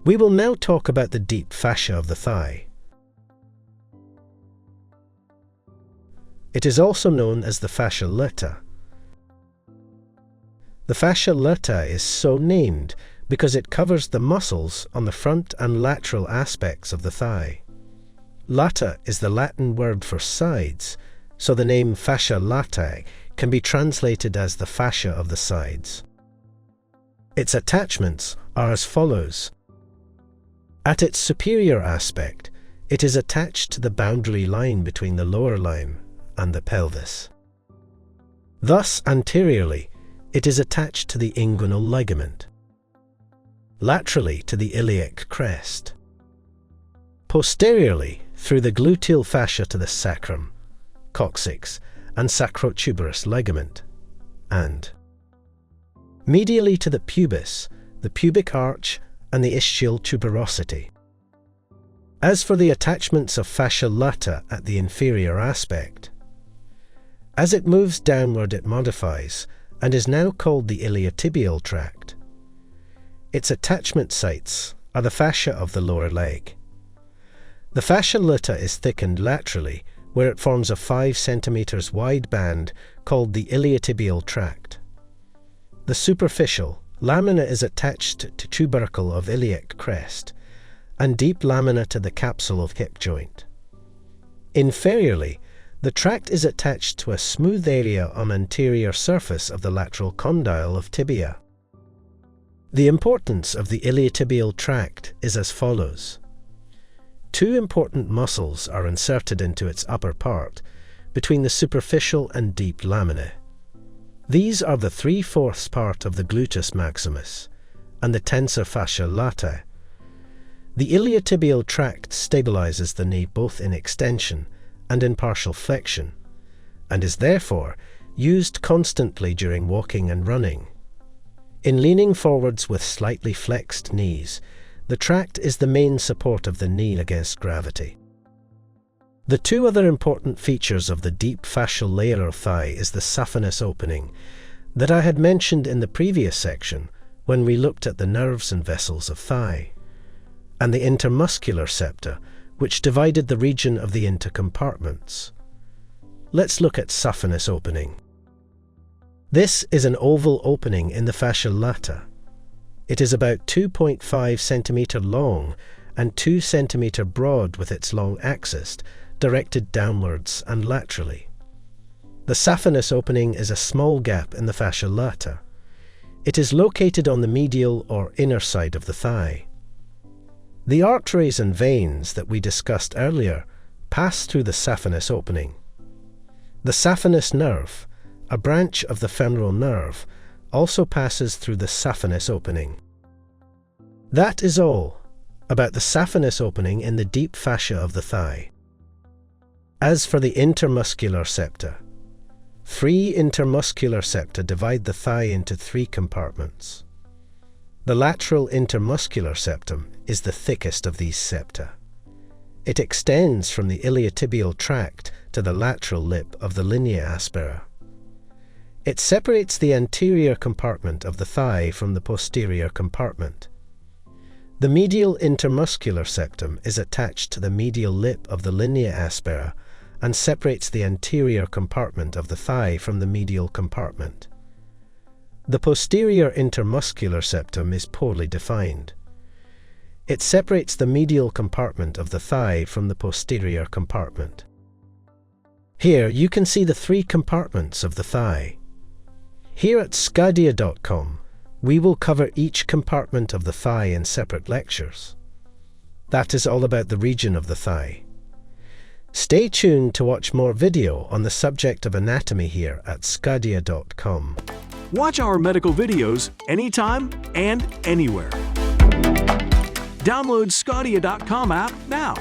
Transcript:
We will now talk about the deep fascia of the thigh. It is also known as the fascia lata. The fascia lata is so named because it covers the muscles on the front and lateral aspects of the thigh. Lata is the Latin word for sides, so the name fascia latae can be translated as the fascia of the sides. Its attachments are as follows. At its superior aspect, it is attached to the boundary line between the lower limb and the pelvis. Thus, anteriorly, it is attached to the inguinal ligament. Laterally to the iliac crest. Posteriorly, through the gluteal fascia to the sacrum, coccyx, and sacrotuberous ligament, and medially to the pubis, the pubic arch, and the ischial tuberosity. As for the attachments of fascia lata at the inferior aspect, as it moves downward it modifies and is now called the iliotibial tract. Its attachment sites are the fascia of the lower leg. The fascia lata is thickened laterally, where it forms a 5 cm wide band called the iliotibial tract. The superficial lamina is attached to tubercle of iliac crest, and deep lamina to the capsule of hip joint. Inferiorly, the tract is attached to a smooth area on anterior surface of the lateral condyle of tibia. The importance of the iliotibial tract is as follows. 2 important muscles are inserted into its upper part, between the superficial and deep laminae. These are the 3/4 part of the gluteus maximus and the tensor fascia latae. The iliotibial tract stabilizes the knee both in extension and in partial flexion, and is therefore used constantly during walking and running. In leaning forwards with slightly flexed knees, the tract is the main support of the knee against gravity. The 2 other important features of the deep fascial layer of thigh is the saphenous opening that I had mentioned in the previous section when we looked at the nerves and vessels of thigh, and the intermuscular septa, which divided the region of the intercompartments. Let's look at saphenous opening. This is an oval opening in the fascia lata. It is about 2.5 cm long and 2 cm broad with its long axis directed downwards and laterally. The saphenous opening is a small gap in the fascia lata. It is located on the medial or inner side of the thigh. The arteries and veins that we discussed earlier pass through the saphenous opening. The saphenous nerve, a branch of the femoral nerve, also passes through the saphenous opening. That is all about the saphenous opening in the deep fascia of the thigh. As for the intermuscular septa, 3 intermuscular septa divide the thigh into 3 compartments. The lateral intermuscular septum is the thickest of these septa. It extends from the iliotibial tract to the lateral lip of the linea aspera. It separates the anterior compartment of the thigh from the posterior compartment. The medial intermuscular septum is attached to the medial lip of the linea aspera and separates the anterior compartment of the thigh from the medial compartment. The posterior intermuscular septum is poorly defined. It separates the medial compartment of the thigh from the posterior compartment. Here you can see the 3 compartments of the thigh. Here at sqadia.com, we will cover each compartment of the thigh in separate lectures. That is all about the region of the thigh. Stay tuned to watch more video on the subject of anatomy here at sqadia.com. Watch our medical videos anytime and anywhere. Download sqadia.com app now.